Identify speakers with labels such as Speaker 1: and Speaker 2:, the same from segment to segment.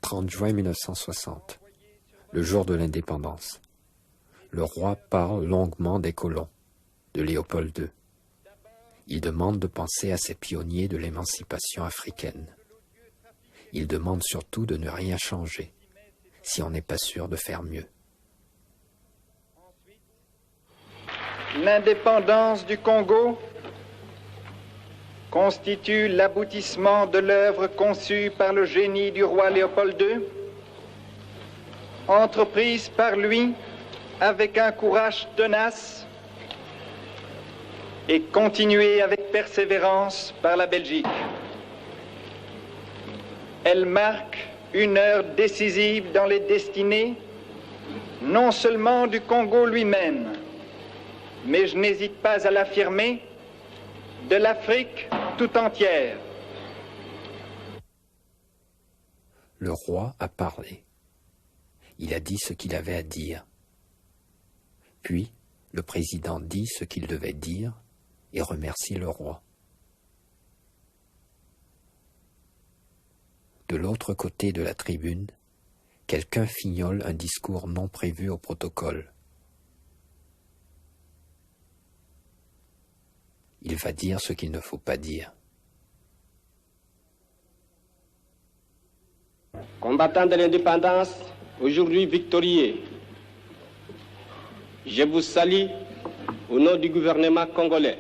Speaker 1: 30 juin 1960, le jour de l'indépendance. Le roi parle longuement des colons, de Léopold II. Il demande de penser à ces pionniers de l'émancipation africaine. Il demande surtout de ne rien changer, si on n'est pas sûr de faire mieux.
Speaker 2: L'indépendance du Congo constitue l'aboutissement de l'œuvre conçue par le génie du roi Léopold II, entreprise par lui avec un courage tenace et continuée avec persévérance par la Belgique. Elle marque une heure décisive dans les destinées, non seulement du Congo lui-même, mais je n'hésite pas à l'affirmer, de l'Afrique tout entière.
Speaker 1: Le roi a parlé. Il a dit ce qu'il avait à dire. Puis, le président dit ce qu'il devait dire et remercie le roi. De l'autre côté de la tribune, quelqu'un fignole un discours non prévu au protocole. Il va dire ce qu'il ne faut pas dire.
Speaker 3: Combattants de l'indépendance, aujourd'hui victorieux, je vous salue au nom du gouvernement congolais.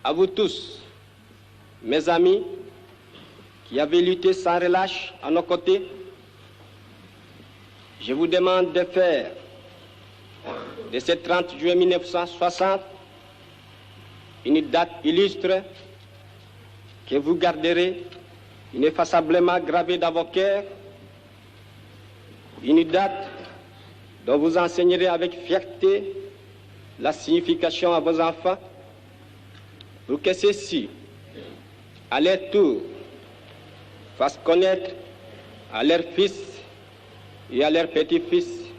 Speaker 3: À vous tous, mes amis, qui avez lutté sans relâche à nos côtés, je vous demande de faire de ce 30 juillet 1960 une date illustre que vous garderez ineffaçablement gravée dans vos cœurs, une date dont vous enseignerez avec fierté la signification à vos enfants, pour que ceux-ci, à leur tour, fassent connaître à leurs fils et à leurs petits-fils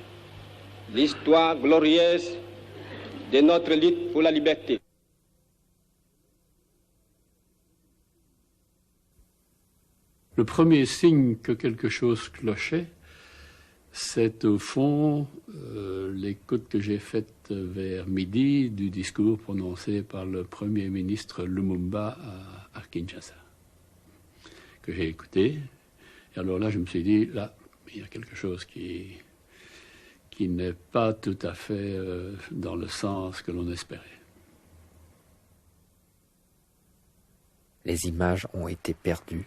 Speaker 3: l'histoire glorieuse de notre lutte pour la liberté.
Speaker 4: Le premier signe que quelque chose clochait, c'est au fond l'écoute que j'ai faite vers midi du discours prononcé par le Premier ministre Lumumba à Kinshasa, que j'ai écouté. Et alors là, je me suis dit, là, il y a quelque chose qui n'est pas tout à fait dans le sens que l'on espérait.
Speaker 1: Les images ont été perdues.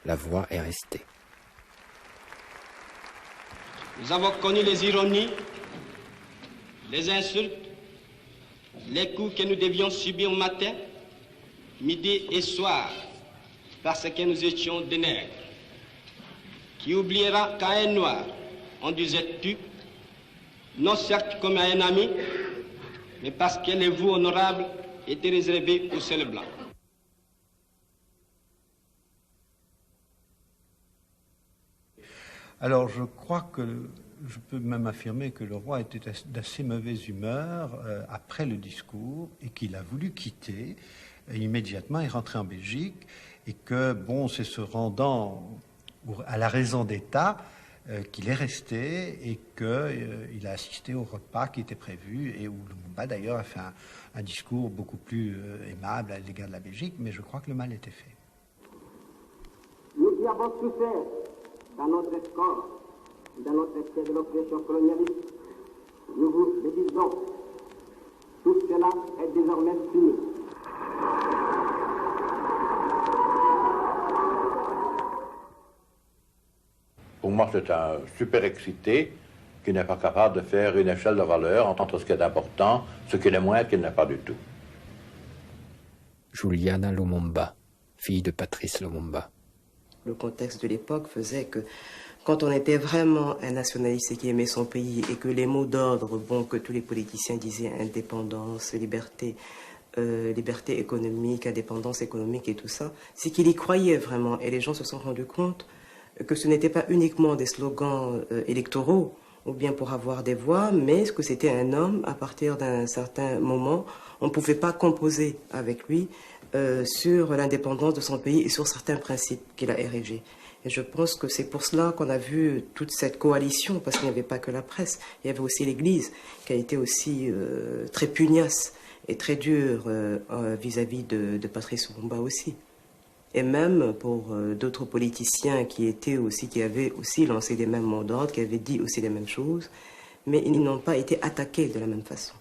Speaker 1: La voix est restée.
Speaker 3: Nous avons connu les ironies, les insultes, les coups que nous devions subir matin, midi et soir, parce que nous étions des nègres. Qui oubliera qu'à un noir, on disait tu, non certes comme à un ami, mais parce que les vous honorables étaient réservés aux seuls blancs.
Speaker 5: Alors, je crois que je peux même affirmer que le roi était d'assez mauvaise humeur après le discours et qu'il a voulu quitter immédiatement et rentrer en Belgique et que, bon, c'est se rendant à la raison d'État qu'il est resté et qu'il a assisté au repas qui était prévu et où Lumumba d'ailleurs a fait un discours beaucoup plus aimable à l'égard de la Belgique, mais je crois que le mal était fait.
Speaker 3: Nous qui avons souffert dans notre corps, dans notre excès de l'oppression colonialiste, nous vous le disons, tout cela est désormais fini.
Speaker 6: Pour moi, c'est un super excité qui n'est pas capable de faire une échelle de valeur entre ce qui est important, ce qui est moins, et ce qui n'est pas du tout.
Speaker 1: Juliana Lumumba, fille de Patrice Lumumba.
Speaker 7: Le contexte de l'époque faisait que quand on était vraiment un nationaliste qui aimait son pays et que les mots d'ordre, bon, que tous les politiciens disaient indépendance, liberté, liberté économique, indépendance économique et tout ça, c'est qu'il y croyait vraiment. Et les gens se sont rendus compte que ce n'était pas uniquement des slogans électoraux ou bien pour avoir des voix, mais que c'était un homme. À partir d'un certain moment, on ne pouvait pas composer avec lui sur l'indépendance de son pays et sur certains principes qu'il a érigés. Et je pense que c'est pour cela qu'on a vu toute cette coalition, parce qu'il n'y avait pas que la presse, il y avait aussi l'Église, qui a été aussi très pugnace et très dure vis-à-vis de Patrice Lumumba aussi. Et même pour d'autres politiciens qui avaient aussi lancé des mêmes mots d'ordre, qui avaient dit aussi les mêmes choses, mais ils n'ont pas été attaqués de la même façon.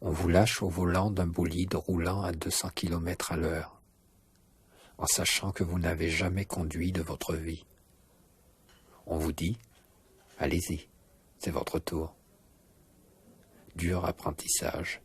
Speaker 1: On vous lâche au volant d'un bolide roulant à 200 km à l'heure, en sachant que vous n'avez jamais conduit de votre vie. On vous dit, allez-y, c'est votre tour. Dur apprentissage,